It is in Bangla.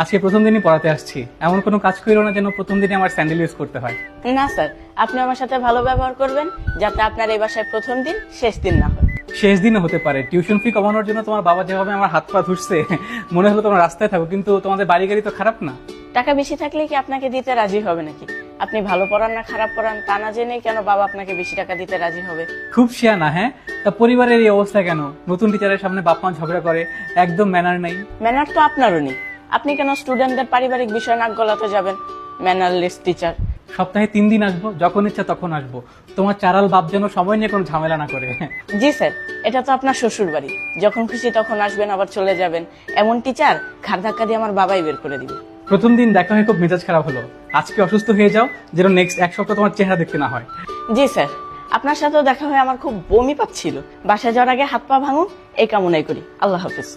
আজকে প্রথম দিনই পড়াতে আসছি, এমন কোনো কাজ করিও না যেন প্রথম দিনে আমার স্যান্ডেল ইউজ করতে হয়। না স্যার, আপনি আমার সাথে ভালো ব্যবহার করবেন, যাতে আপনার এই বাসায় প্রথম দিন শেষ দিন না হয়। শেষ দিনও হতে পারে। টিউশন ফি কমানোর জন্য তোমার বাবা যেভাবে আমার হাত পা ধুচ্ছে, মনে হলো তোমার রাস্তায় থাকো, কিন্তু তোমাদের বাড়ি গাড়ি তো খারাপ না। টাকা বেশি থাকলে কি আপনাকে দিতে রাজি হবে নাকি? আপনি ভালো পড়ান না খারাপ পড়ান তা না জেনে কেন বাবা আপনাকে বেশি টাকা দিতে রাজি হবে? খুব শিয়া না, হ্যাঁ? তা পরিবারের এই অবস্থা কেন? নতুন টিচারের সামনে বাপ মা ঝগড়া করে, একদম ম্যানার নাই। ম্যানার তো আপনারও নেই। আপনি কেন স্টুডেন্টদের পারিবারিক বিষয় নাক গলাতে যাবেন? Mannerless teacher. সপ্তাহে 3 দিন আসবো, যখন ইচ্ছা তখন আসবো। তোমার চারাল বাপ যেন সময় নিয়ে কোনো ঝামেলা না করে। জি স্যার, এটা তো আপনার শ্বশুর বাড়ি, যখন খুশি তখন আসবেন আবার চলে যাবেন। এমন টিচার ঘাড় ধাক্কা দিয়ে আমার বাবাই বের করে দিবে। প্রথম দিন দেখা হয়ে খুব মেজাজ খারাপ হলো, আজকে অসুস্থ হয়ে যাও যেন নেক্সট এক সপ্তাহ তোমার চেহারা দেখতে না হয়। জি স্যার, আপনার সাথেও দেখা হয়ে আমার খুব বমি পাচ্ছিল। বাসায় যাওয়ার আগে হাত পা ভাঙুন এই কামনাই করি। আল্লাহ হাফিজ।